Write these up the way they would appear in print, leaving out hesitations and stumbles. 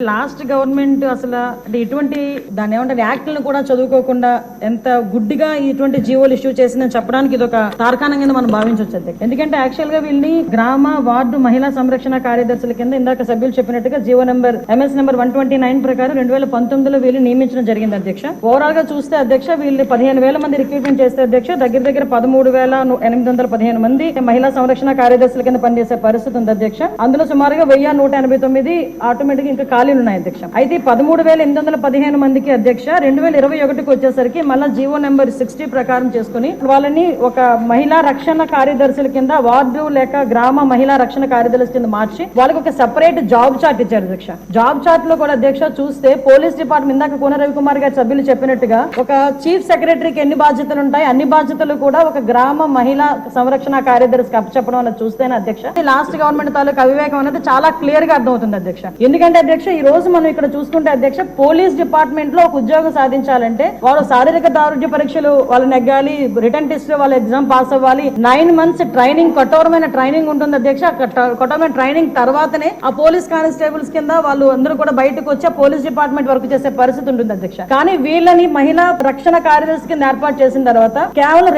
Last government అసలు ఇటువంటి దాని ఏమంటారు యాక్ట్లను కూడా చదువుకోకుండా ఎంత గుడ్డిగా ఇటువంటి జీవోలు ఇష్యూ చేసిందని చెప్పడానికి ఇది ఒక తార్కాణంగా మనం భావించవచ్చు. ఎందుకంటే యాక్చువల్ గా వీళ్ళని గ్రామ వార్డు మహిళా సంరక్షణ కార్యదర్శుల కింద ఇందాక సభ్యులు చెప్పినట్టుగా జీవో నెంబర్ MS నెంబర్ 129 ప్రకారం 2019లో వీళ్ళు నియమించడం జరిగింది అధ్యక్ష. ఓవరాల్ గా చూస్తే అధ్యక్ష వీళ్ళు 15,000 మంది రిక్రూట్మెంట్ చేస్తే అధ్యక్ష దగ్గర 13,815 మంది మహిళా సంరక్షణ కార్యదర్శుల కింద పనిచేసే పరిస్థితి ఉంది అధ్యక్ష. అందులో సుమారుగా 1,189 ఆటోమేటిక్ ఇంకా ఖాళీలు ఉన్నాయి అధ్యక్ష. అయితే 13,815 మందికి అధ్యక్ష 2021కి వచ్చేసరికి మళ్ళా జీవో నెంబర్ 60 ప్రకారం చేసుకుని వాళ్ళని ఒక మహిళా రక్షణ కార్యదర్శుల కింద వార్డు లేక గ్రామ మహిళా రక్షణ కార్యదర్శుల కింద మార్చి వాళ్ళకి ఒక సెపరేట్ జాబ్ చార్ట్ ఇచ్చారు అధ్యక్ష. జాబ్ చార్ట్ లో కూడా అధ్యక్ష చూస్తే పోలీస్ డిపార్ట్మెంట్ ఇందాక కోన రవికుమార్ గారి సభ్యులు చెప్పినట్టుగా ఒక చీఫ్ సెక్రటరీకి ఎన్ని బాధ్యతలు ఉంటాయి అన్ని బాధ్యతలు కూడా ఒక గ్రామ మహిళా సంరక్షణ కార్యదర్శికి అప్పచెప్పడం అనేది చూస్తేనే అధ్యక్ష లాస్ట్ గవర్నమెంట్ తాలూకు అవివేకం అనేది చాలా క్లియర్ గా అర్థమవుతుంది అధ్యక్ష. ఎందుకంటే అధ్యక్ష ఈ రోజు మనం ఇక్కడ చూసుకుంటే అధ్యక్ష పోలీస్ డిపార్ట్మెంట్ లో ఒక ఉద్యోగం సాధించాలంటే వాళ్ళు శారీరక దారుఢ్య పరీక్షలు వాళ్ళు నెగ్గాలి, రిటర్న్ టెస్ట్ వాళ్ళు ఎగ్జామ్ పాస్ అవ్వాలి, 9 months ట్రైనింగ్ కఠోరమైన ట్రైనింగ్ ఉంటుంది అధ్యక్ష. కఠోరమైన ట్రైనింగ్ తర్వాతనే ఆ పోలీస్ కానిస్టేబుల్స్ కింద వాళ్ళు అందరూ కూడా బయటకు వచ్చి పోలీస్ డిపార్ట్మెంట్ వర్క్ చేసే పరిస్థితి ఉంటుంది అధ్యక్ష. కానీ వీళ్ళని మహిళా రక్షణ కార్యదర్శి కింద ఏర్పాటు చేసిన తర్వాత కేవలం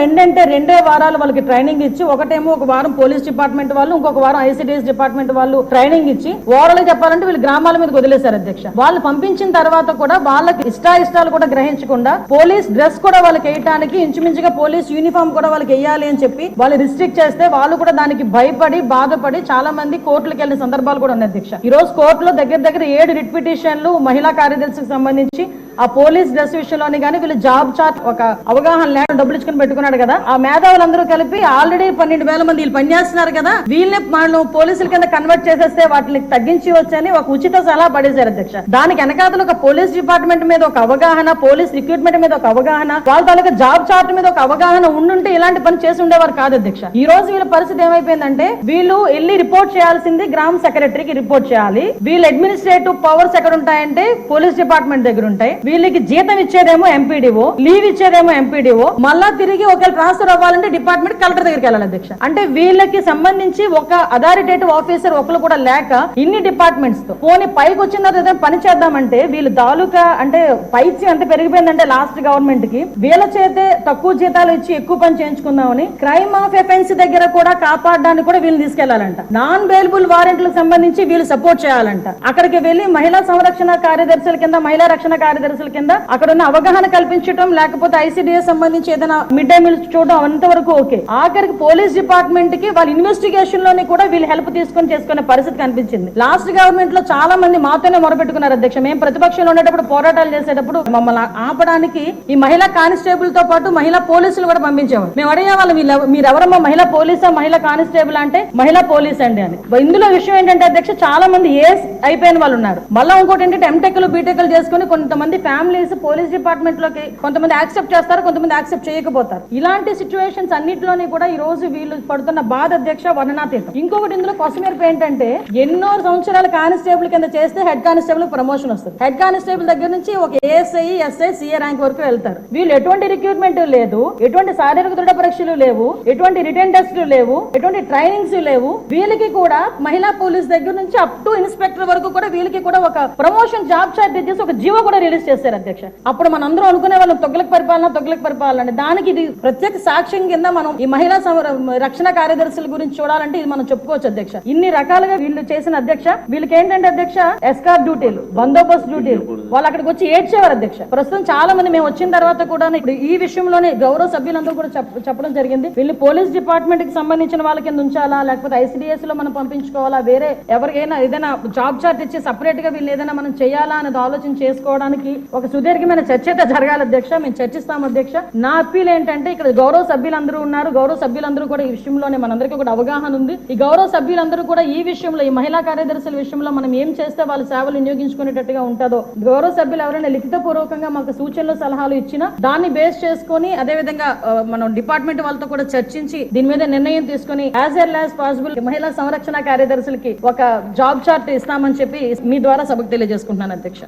2 వారాలు వాళ్ళకి ట్రైనింగ్ ఇచ్చి ఒకటేమో ఒక వారం పోలీస్ డిపార్ట్మెంట్ వాళ్ళు ఇంకొక వారం ICDS డిపార్ట్మెంట్ వాళ్ళు ట్రైనింగ్ ఇచ్చి ఓవరాల్ చెప్పాలంటే వీళ్ళు గ్రామాల మీద వదిలేశారు అధ్యక్ష. వాళ్ళు పంపించిన తర్వాత కూడా వాళ్ళకి ఇష్టాలు కూడా గ్రహించకుండా పోలీస్ డ్రెస్ కూడా వాళ్ళకి వేయడానికి ఇంచుమించుగా పోలీస్ యూనిఫామ్ కూడా వాళ్ళకి వేయాలి అని చెప్పి వాళ్ళు రిస్ట్రిక్ట్ చేస్తే వాళ్ళు కూడా దానికి భయపడి బాధపడి చాలా మంది కోర్టులకు వెళ్ళిన సందర్భాలు కూడా ఉన్నాయి అధ్యక్ష. ఈ రోజు కోర్టులో దగ్గర 7 రిట్ పిటిషన్లు మహిళా కార్యదర్శికి సంబంధించి ఆ పోలీస్ డ్రెస్ విషయంలోని కానీ వీళ్ళు జాబ్ చార్ట్ ఒక అవగాహన లేకుండా డబ్బులు ఇచ్చుకుని పెట్టుకున్నాడు కదా. ఆ మేధావులందరూ కలిపి ఆల్రెడీ 12,000 మంది వీళ్ళు పనిచేస్తున్నారు కదా, వీళ్ళని మనం పోలీసుల కింద కన్వర్ట్ చేసేస్తే వాటిని తగ్గించి వచ్చని ఒక ఉచిత సలహా పడేశారు అధ్యక్ష. దానికి వెనకాతలు ఒక పోలీస్ డిపార్ట్మెంట్ మీద ఒక అవగాహన, పోలీస్ రిక్రూట్మెంట్ మీద ఒక అవగాహన, వాళ్ళ తాలూకా జాబ్ చార్ట్ మీద ఒక అవగాహన ఉండుంటే ఇలాంటి పని చేసి ఉండేవారు కాదు అధ్యక్ష. ఈ రోజు వీళ్ళ పరిస్థితి ఏమైపోయిందంటే వీళ్ళు వెళ్ళి రిపోర్ట్ చేయాల్సింది గ్రామ సెక్రటరీకి రిపోర్ట్ చేయాలి. వీళ్ళు అడ్మినిస్ట్రేటివ్ పవర్స్ ఎక్కడ ఉంటాయంటే పోలీస్ డిపార్ట్మెంట్ దగ్గర ఉంటాయి. వీళ్ళకి జీతం ఇచ్చేదేమో MPDO, లీవ్ ఇచ్చేదేమో MPDO, మళ్ళా తిరిగి ఒకవేళ ట్రాన్స్ఫర్ అవ్వాలంటే డిపార్ట్మెంట్ కలెక్టర్ దగ్గరికి వెళ్ళాలి అధ్యక్ష. అంటే వీళ్ళకి సంబంధించి ఒక అథారిటేటివ్ ఆఫీసర్ ఒకరు కూడా లేక ఇన్ని డిపార్ట్మెంట్స్ తో పోనీ పైకి వచ్చిన తర్వాత పని చేద్దామంటే వీళ్ళు తాలూకా అంటే పైచి ఎంత పెరిగిపోయిందంటే లాస్ట్ గవర్నమెంట్ కి వీళ్ళ చేతే తక్కువ జీతాలు ఇచ్చి ఎక్కువ పని చేయించుకుందామని క్రైమ్ ఆఫ్ ఎఫెన్స్ దగ్గర కూడా కాపాడడానికి కూడా వీళ్ళు తీసుకెళ్లాలంట. నాన్ బెయిలబుల్ వారెంట్లకు సంబంధించి వీళ్ళు సపోర్ట్ చేయాలంట. అక్కడికి వెళ్లి మహిళా సంరక్షణ కార్యదర్శుల కింద మహిళా రక్షణ కార్యదర్శుల కింద అక్కడ ఉన్న అవగాహన కల్పించడం లేకపోతే ICDS సంబంధించి ఏదైనా మిడ్ డే మీల్స్ చూడడం అంతవరకు ఓకే. ఆఖరికి పోలీస్ డిపార్ట్మెంట్ కి వాళ్ళ ఇన్వెస్టిగేషన్ లోని కూడా వీళ్ళు హెల్ప్ తీసుకొని చేసుకునే పరిస్థితి కనిపించింది. లాస్ట్ గవర్నమెంట్ లో చాలా మంది మాతోనే మొరపెట్టుకున్నారు అధ్యక్ష. మేము ప్రతిపక్షంలో ఉండేటప్పుడు పోరాటాలు చేసేటప్పుడు మమ్మల్ని ఆపడానికి ఈ మహిళా కానిస్టేబుల్ తో పాటు మహిళా పోలీసులు కూడా పంపించేవారు. మేము అడిగేవాళ్ళం మీరెవరమ్మా మహిళా పోలీసా మహిళా కానిస్టేబుల్ అంటే మహిళా పోలీస్ అండి అని. ఇందులో విషయం ఏంటంటే అధ్యక్ష చాలా మంది ఏస్ అయిపోయిన వాళ్ళు ఉన్నారు. మళ్ళీ ఇంకోటి ఏంటంటే MTechలు BTechలు చేసుకుని కొంతమంది ఫ్యామిలీస్ పోలీస్ డిపార్ట్మెంట్ లోకి కొంతమంది యాక్సెప్ట్ చేస్తారు, కొంతమంది యాక్సెప్ట్ చేయకపోతారు. ఇలాంటి సిచ్యువేషన్స్ అన్నింటిలోని కూడా ఈ రోజు వీళ్ళు పడుతున్న బాధ అధ్యక్ష వర్ణనాతీతం. ఇంకొకటి ఇందులో కొసమేర్పు ఏంటంటే ఎన్నో సంవత్సరాల కానిస్టేబుల్ కింద చేస్తే హెడ్ కానిస్టేబుల్ ప్రమోషన్ వస్తుంది. హెడ్ కానిస్టేబుల్ దగ్గర నుంచి ఒక ASI SI CA ర్యాంక్ వరకు వెళ్తారు. వీళ్ళు ఎటువంటి రిక్రూట్మెంట్ లేదు, ఎటువంటి శారీరక దృఢ పరీక్షలు లేవు, ఎటువంటి రిటర్న్ టెస్టులు లేవు, ఎటువంటి ట్రైనింగ్స్ లేవు. వీళ్ళకి కూడా మహిళా పోలీస్ దగ్గర నుంచి అప్ టు ఇన్స్పెక్టర్ వరకు కూడా వీళ్ళకి కూడా ఒక ప్రమోషన్ జాబ్ చార్ట్ ఇచ్చేసి ఒక జీవో కూడా రిలీజ్ చేశారు అధ్యక్ష. అప్పుడు మన అందరూ అనుకునే వాళ్ళం తొగ్గులకు పరిపాలన దానికి ఇది ప్రత్యేక సాక్ష్యం కింద మనం ఈ మహిళా రక్షణ కార్యదర్శుల గురించి చూడాలంటే ఇది మనం చెప్పుకోవచ్చు అధ్యక్ష. ఇన్ని రకాలుగా వీళ్ళు చేసిన అధ్యక్ష వీళ్ళకి ఏంటంటే అధ్యక్ష ఎస్కార్ డ్యూటీలు, బందోబస్తు డ్యూటీలు, వాళ్ళు అక్కడికి వచ్చి ఏడ్చేవారు అధ్యక్ష. ప్రస్తుతం చాలా మంది మేము వచ్చిన తర్వాత కూడా ఇప్పుడు ఈ విషయంలోనే గౌరవ సభ్యులందరూ కూడా చెప్పడం జరిగింది. వీళ్ళు పోలీస్ డిపార్ట్మెంట్ కి సంబంధించిన వాళ్ళ కింద ఉంచాలా లేకపోతే ICDS లో మనం పంపించుకోవాలా, వేరే ఎవరికైనా ఏదైనా జాబ్ చార్ట్ ఇచ్చి సపరేట్ గా వీళ్ళు ఏదైనా మనం చేయాలా అనేది ఆలోచన చేసుకోవడానికి ఒక సుదీర్ఘమైన చర్చ అయితే జరగాలి అధ్యక్ష. మేము చర్చిస్తాం అధ్యక్ష. నా అప్పీల్ ఏంటంటే ఇక్కడ గౌరవ సభ్యులందరూ ఉన్నారు, గౌరవ సభ్యులందరూ కూడా ఈ విషయంలోనే మనందరికీ కూడా అవగాహన ఉంది. ఈ గౌరవ సభ్యులందరూ కూడా ఈ విషయంలో ఈ మహిళా కార్యదర్శుల విషయంలో మనం ఏం చేస్తే వాళ్ళ సేవలు వినియోగించుకునేటట్టుగా ఉంటుందో గౌరవ సభ్యులు ఎవరైనా లిఖిత పూర్వకంగా మాకు సూచనలు సలహాలు ఇచ్చినా దాన్ని బేస్ చేసుకుని అదే విధంగా మనం డిపార్ట్మెంట్ వాళ్ళతో కూడా చర్చించి దీని మీద నిర్ణయం తీసుకుని యాజ్ ఎర్లీ యాజ్ పాసిబుల్ మహిళా సంరక్షణ కార్యదర్శులకి ఒక జాబ్ చార్ట్ ఇస్తామని చెప్పి మీ ద్వారా సభకు తెలియజేసుకుంటున్నాను అధ్యక్ష.